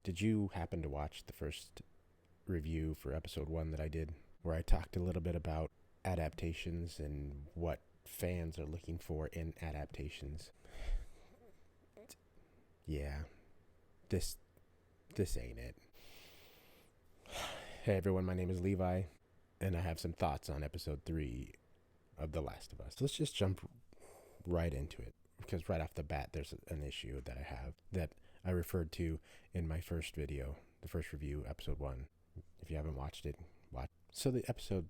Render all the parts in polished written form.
Did you happen to watch the first review for episode 1 that I did, where I talked a little bit about adaptations and what fans are looking for in adaptations? Yeah, this ain't it. Hey everyone, my name is Levi, and I have some thoughts on episode 3 of The Last of Us. Let's just jump right into it, because right off the bat there's an issue that I have that I referred to in my first video, the first review, episode 1. If you haven't watched it, watch. So the episode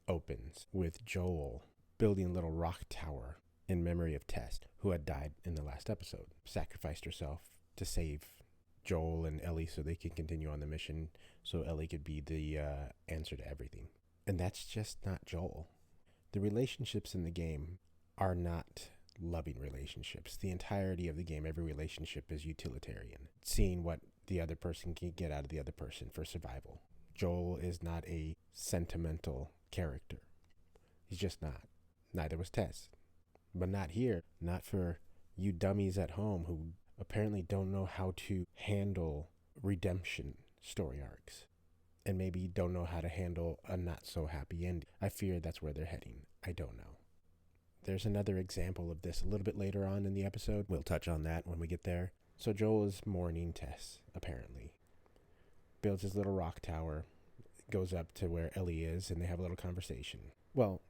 opens with Joel building a little rock tower in memory of Tess, who had died in the last episode, sacrificed herself to save Joel and Ellie so they can continue on the mission, so Ellie could be the answer to everything. And that's just not Joel. The relationships in the game are not loving relationships. The entirety of the game, every relationship is utilitarian, seeing what the other person can get out of the other person for survival. Joel is not a sentimental character. He's just not. Neither was Tess. But not here. Not for you dummies at home who apparently don't know how to handle redemption story arcs. And maybe don't know how to handle a not so happy ending. I fear that's where they're heading. I don't know. There's another example of this a little bit later on in the episode. We'll touch on that when we get there. So Joel is mourning Tess, apparently. Builds his little rock tower, goes up to where Ellie is, and they have a little conversation. Well,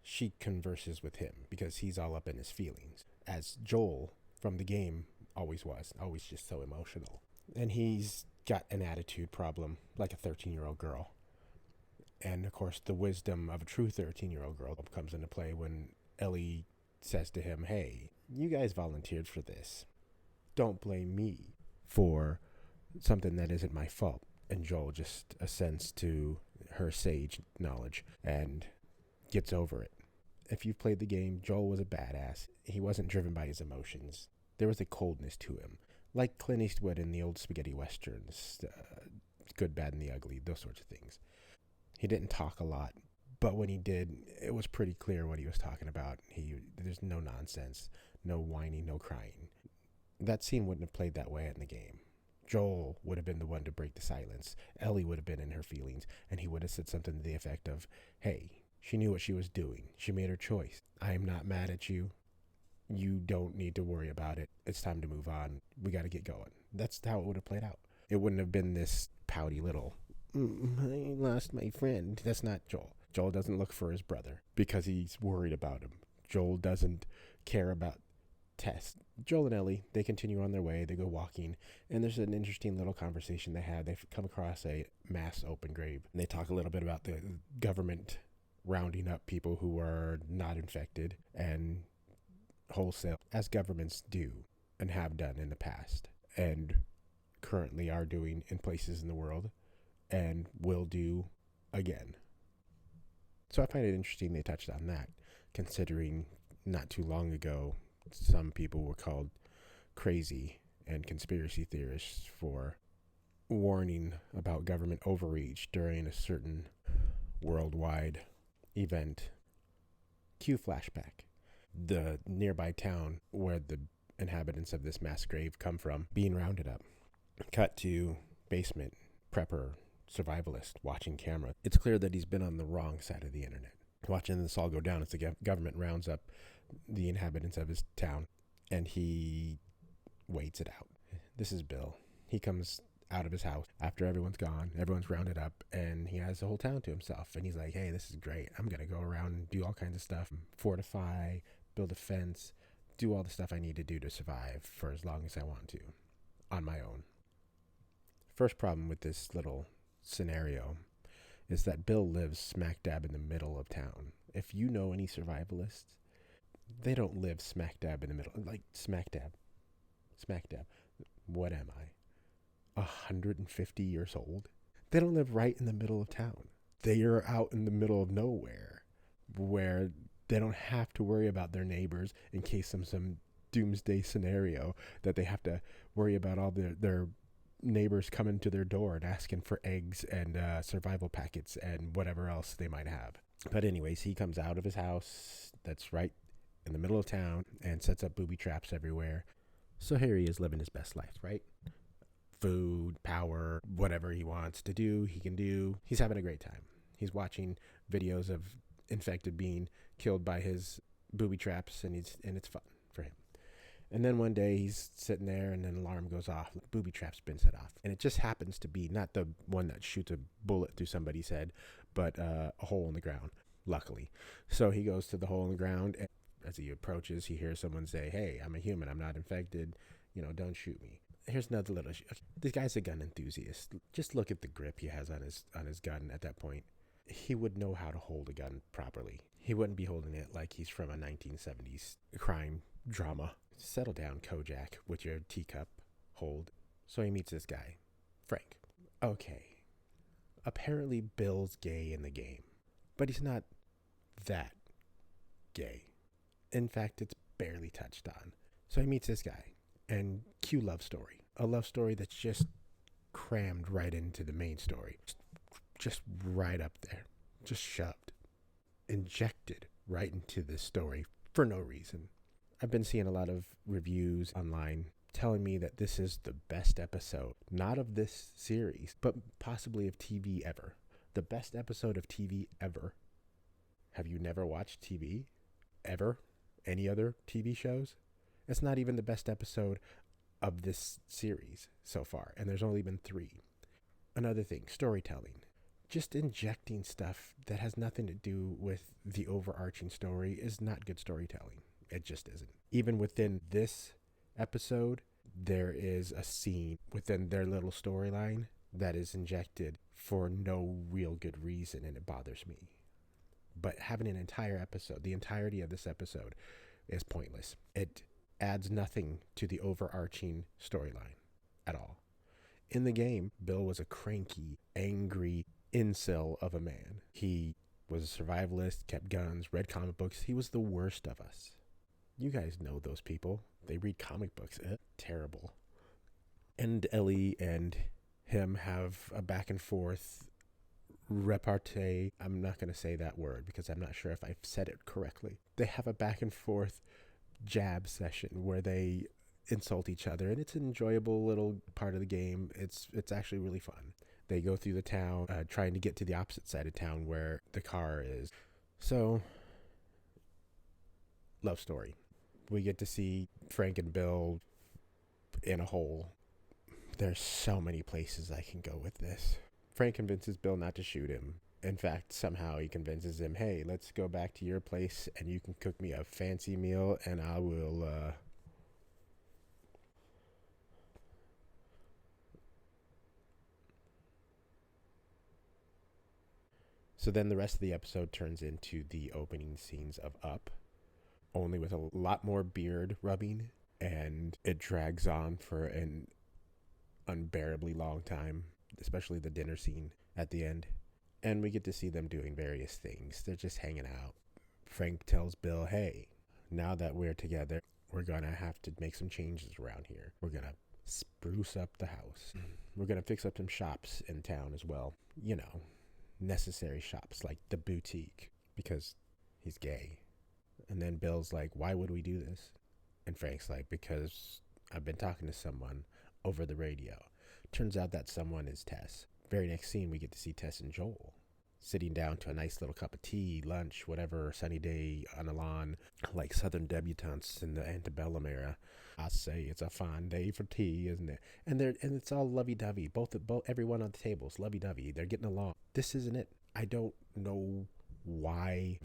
she converses with him because he's all up in his feelings, as Joel from the game always was, always just so emotional. And he's got an attitude problem, like a 13-year-old girl. And of course, the wisdom of a true 13-year-old girl comes into play when Ellie says to him, hey, you guys volunteered for this. Don't blame me for something that isn't my fault. And Joel just assents to her sage knowledge and gets over it. If you've played the game, Joel was a badass. He wasn't driven by his emotions. There was a coldness to him, like Clint Eastwood in the old spaghetti westerns, Good, Bad, and the Ugly, those sorts of things. He didn't talk a lot, but when he did, it was pretty clear what he was talking about. There's no nonsense, no whining, no crying. That scene wouldn't have played that way in the game. Joel would have been the one to break the silence. Ellie would have been in her feelings, and he would have said something to the effect of, hey, she knew what she was doing. She made her choice. I am not mad at you. You don't need to worry about it. It's time to move on. We got to get going. That's how it would have played out. It wouldn't have been this pouty little, I lost my friend. That's not Joel. Joel doesn't look for his brother because he's worried about him. Joel doesn't care about Tess. Joel and Ellie, they continue on their way. They go walking, and there's an interesting little conversation they have. They come across a mass open grave, and they talk a little bit about the government rounding up people who are not infected and wholesale, as governments do and have done in the past and currently are doing in places in the world and will do again. So I find it interesting they touched on that, considering not too long ago some people were called crazy and conspiracy theorists for warning about government overreach during a certain worldwide event. Cue flashback. The nearby town where the inhabitants of this mass grave come from being rounded up. Cut to basement, prepper, survivalist, watching camera. It's clear that he's been on the wrong side of the internet. Watching this all go down as the government rounds up the inhabitants of his town, and he waits it out. This is Bill. He comes out of his house after everyone's gone, everyone's rounded up, and he has the whole town to himself. And he's like, hey, this is great. I'm going to go around and do all kinds of stuff, fortify, build a fence, do all the stuff I need to do to survive for as long as I want to, on my own. First problem with this little scenario is that Bill lives smack dab in the middle of town. If you know any survivalists, they don't live smack dab in the middle. Like, smack dab. What am I? 150 years old? They don't live right in the middle of town. They are out in the middle of nowhere, where they don't have to worry about their neighbors in case some doomsday scenario that they have to worry about all their neighbors coming to their door and asking for eggs and survival packets and whatever else they might have. But anyways, he comes out of his house that's right in the middle of town and sets up booby traps everywhere. So here he is living his best life, right? food, power, whatever he wants to do, he can do. He's having a great time. He's watching videos of infected being killed by his booby traps, and it's fun for him. And then one day he's sitting there, and an alarm goes off. The booby trap's been set off, and it just happens to be not the one that shoots a bullet through somebody's head, but a hole in the ground. Luckily, so he goes to the hole in the ground, and as he approaches, he hears someone say, "Hey, I'm a human. I'm not infected. Don't shoot me." Here's another little. This guy's a gun enthusiast. Just look at the grip he has on his gun at that point. He would know how to hold a gun properly. He wouldn't be holding it like he's from a 1970s crime drama. Settle down, Kojak, with your teacup hold. So he meets this guy, Frank. Okay. Apparently Bill's gay in the game, but he's not that gay. In fact, it's barely touched on. So he meets this guy, and cue love story. A love story that's just crammed right into the main story. Just right up there. Just shoved. Injected right into this story for no reason. I've been seeing a lot of reviews online telling me that this is the best episode, not of this series, but possibly of TV ever. The best episode of TV ever. Have you never watched TV? Ever? Any other TV shows? It's not even the best episode of this series so far, and there's only been 3. Another thing, storytelling. Just injecting stuff that has nothing to do with the overarching story is not good storytelling. It just isn't. Even within this episode, there is a scene within their little storyline that is injected for no real good reason, and it bothers me. But having an entire episode, the entirety of this episode, is pointless. It adds nothing to the overarching storyline at all. In the game, Bill was a cranky, angry incel of a man. He was a survivalist, kept guns, read comic books. He was the worst of us. You guys know those people. They read comic books. Terrible. And Ellie and him have a back and forth repartee. I'm not going to say that word because I'm not sure if I've said it correctly. They have a back and forth jab session where they insult each other, and it's an enjoyable little part of the game. It's actually really fun. They go through the town, trying to get to the opposite side of town where the car is. So, love story. We get to see Frank and Bill in a hole. There's so many places I can go with this. Frank convinces Bill not to shoot him. In fact, somehow he convinces him, "Hey, let's go back to your place and you can cook me a fancy meal and I will, So then the rest of the episode turns into the opening scenes of Up, only with a lot more beard rubbing, and it drags on for an unbearably long time, especially the dinner scene at the end. And we get to see them doing various things. They're just hanging out. Frank tells Bill, "Hey, now that we're together, we're going to have to make some changes around here. We're going to spruce up the house. We're going to fix up some shops in town as well. Necessary shops like the boutique," because he's gay. And then Bill's like, "Why would we do this?" And Frank's like, "Because I've been talking to someone over the radio." Turns out that someone is Tess. Very next scene, we get to see Tess and Joel sitting down to a nice little cup of tea, lunch, whatever, sunny day on a lawn, like Southern debutantes in the antebellum era. I say it's a fine day for tea, isn't it? And it's all lovey-dovey. Both everyone on the table is lovey-dovey. They're getting along. This isn't it. I don't know why.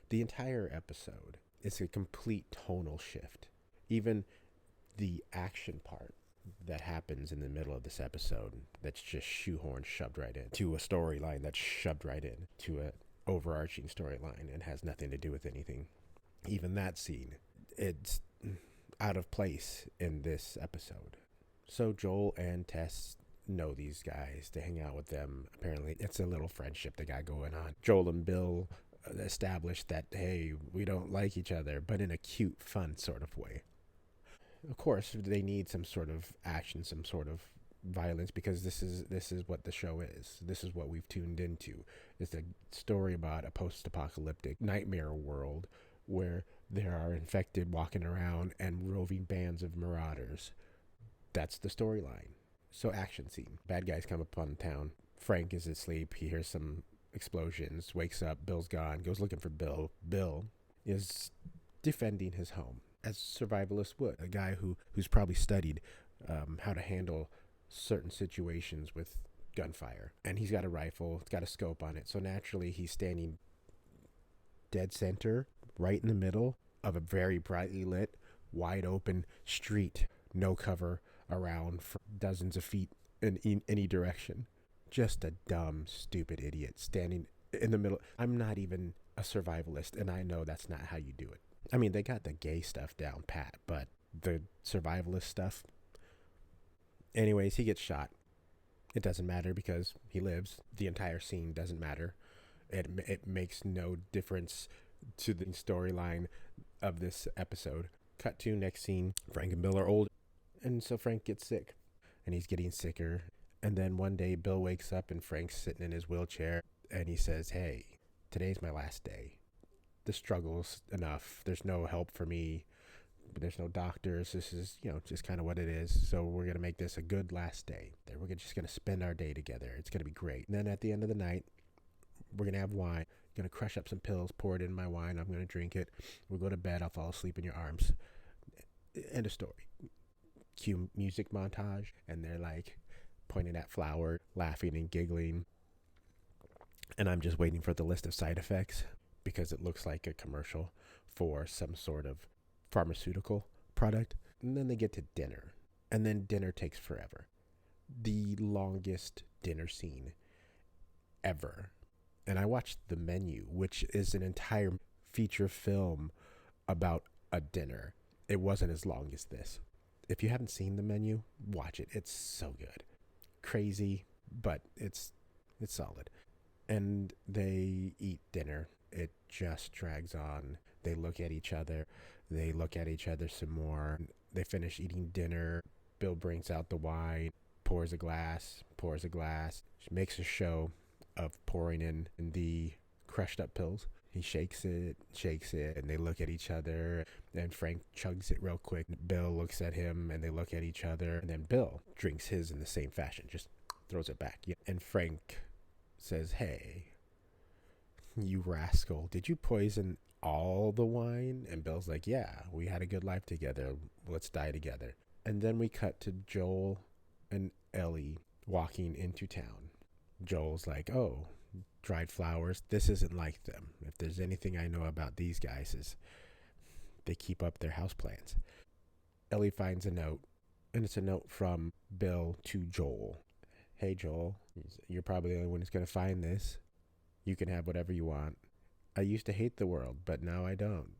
The entire episode is a complete tonal shift. Even the action part that happens in the middle of this episode, that's just shoehorned, shoved right in to a storyline that's shoved right in to an overarching storyline and has nothing to do with anything. Even that scene, it's out of place in this episode. So Joel and Tess know these guys. They hang out with them. Apparently it's a little friendship they got going on. Joel and Bill established that, hey, we don't like each other, but in a cute, fun sort of way. Of course, they need some sort of action, some sort of violence, because this is what the show is. This is what we've tuned into. It's a story about a post-apocalyptic nightmare world where there are infected walking around and roving bands of marauders. That's the storyline. So action scene. Bad guys come upon town. Frank is asleep. He hears some explosions, wakes up. Bill's gone, goes looking for Bill. Bill is defending his home as survivalists would. A guy who's probably studied how to handle certain situations with gunfire. And he's got a rifle. It's got a scope on it. So naturally, he's standing dead center, right in the middle of a very brightly lit, wide open street. No cover around for dozens of feet in any direction. Just a dumb, stupid idiot standing in the middle. I'm not even a survivalist, and I know that's not how you do it. I mean, they got the gay stuff down pat, but the survivalist stuff. Anyways, he gets shot. It doesn't matter because he lives. The entire scene doesn't matter. It makes no difference to the storyline of this episode. Cut to next scene. Frank and Bill are old, and so Frank gets sick, and he's getting sicker. And then one day, Bill wakes up, and Frank's sitting in his wheelchair, and he says, "Hey, today's my last day. The struggle's enough. There's no help for me. There's no doctors. This is, just kind of what it is. So we're going to make this a good last day. We're just going to spend our day together. It's going to be great. And then at the end of the night, we're going to have wine. I'm going to crush up some pills, pour it in my wine. I'm going to drink it. We'll go to bed. I'll fall asleep in your arms." End of story. Cue music montage. And they're like pointing at flower, laughing and giggling. And I'm just waiting for the list of side effects because it looks like a commercial for some sort of pharmaceutical product. And then they get to dinner. And then dinner takes forever. The longest dinner scene ever. And I watched the menu, which is an entire feature film about a dinner. It wasn't as long as this. If you haven't seen the menu, watch it. It's so good. Crazy, but it's solid. And they eat dinner. It just drags on. They look at each other. They look at each other some more. They finish eating dinner. Bill brings out the wine, pours a glass. She makes a show of pouring in the crushed up pills. He shakes it, and they look at each other, and Frank chugs it real quick. Bill looks at him, and they look at each other, and then Bill drinks his in the same fashion, just throws it back. And Frank says, "Hey, you rascal, did you poison all the wine?" And Bill's like, "Yeah, we had a good life together. Let's die together." And then we cut to Joel and Ellie walking into town. Joel's like, "Oh, dried flowers. This isn't like them. If there's anything I know about these guys is they keep up their houseplants." Ellie finds a note, and it's a note from Bill to Joel. "Hey, Joel, you're probably the only one who's going to find this. You can have whatever you want. I used to hate the world, but now I don't.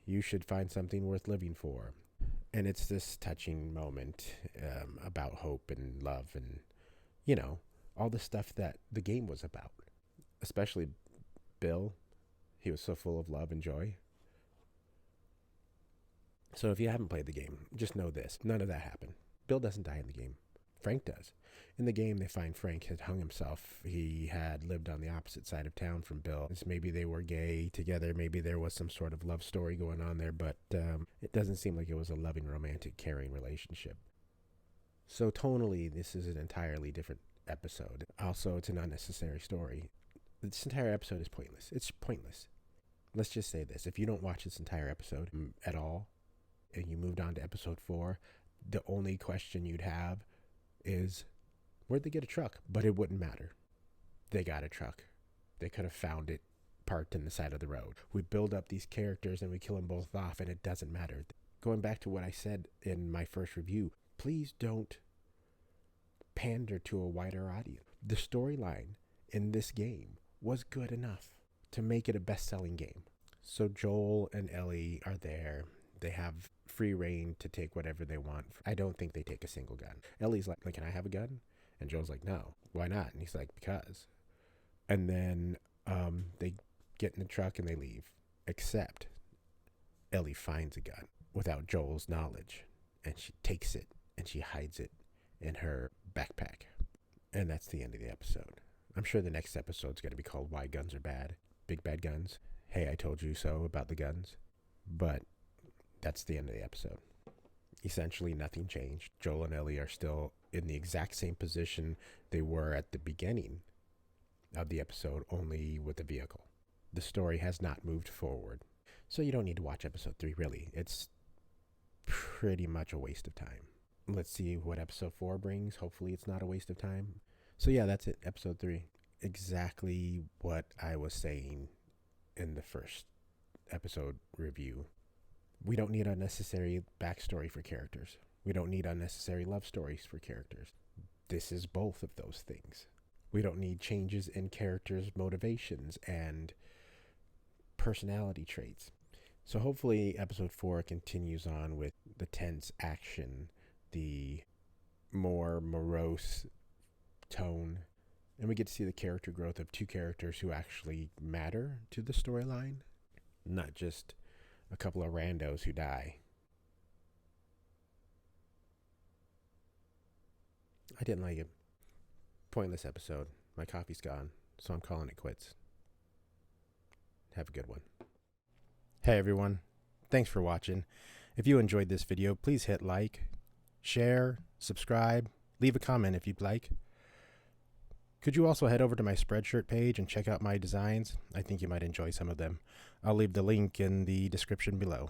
You should find something worth living for." And it's this touching moment about hope and love and, all the stuff that the game was about. Especially Bill. He was so full of love and joy. So if you haven't played the game, just know this. None of that happened. Bill doesn't die in the game. Frank does. In the game, they find Frank had hung himself. He had lived on the opposite side of town from Bill. Maybe they were gay together. Maybe there was some sort of love story going on there, but it doesn't seem like it was a loving, romantic, caring relationship. So tonally, this is an entirely different episode. Also, it's an unnecessary story. This entire episode is pointless. It's pointless. Let's just say this. If you don't watch this entire episode at all, and you moved on to episode 4, the only question you'd have is, where'd they get a truck? But it wouldn't matter. They got a truck. They could have found it parked in the side of the road. We build up these characters and we kill them both off, and it doesn't matter. Going back to what I said in my first review, please don't pander to a wider audience. The storyline in this game was good enough to make it a best-selling game. So Joel and Ellie are there. They have free reign to take whatever they want. I don't think they take a single gun. Ellie's like, "Can I have a gun?" And Joel's like, "No." "Why not?" And he's like, "Because." And then they get in the truck and they leave. Except Ellie finds a gun without Joel's knowledge. And she takes it and she hides it in her backpack. And that's the end of the episode. I'm sure the next episode's going to be called "Why Guns Are Bad." Big Bad Guns. Hey, I told you so about the guns. But that's the end of the episode. Essentially, nothing changed. Joel and Ellie are still in the exact same position they were at the beginning of the episode, only with a vehicle. The story has not moved forward. So you don't need to watch episode 3, really. It's pretty much a waste of time. Let's see what episode 4 brings. Hopefully it's not a waste of time. So yeah, that's it. Episode 3. Exactly what I was saying in the first episode review. We don't need unnecessary backstory for characters. We don't need unnecessary love stories for characters. This is both of those things. We don't need changes in characters' motivations and personality traits. So hopefully episode 4 continues on with the tense action, the more morose tone, and we get to see the character growth of 2 characters who actually matter to the storyline, not just a couple of randos who die. I didn't like it. Pointless episode. My coffee's gone, so I'm calling it quits. Have a good one. Hey everyone, thanks for watching. If you enjoyed this video, please hit like, share, subscribe, leave a comment if you'd like. Could you also head over to my Spreadshirt page and check out my designs? I think you might enjoy some of them. I'll leave the link in the description below.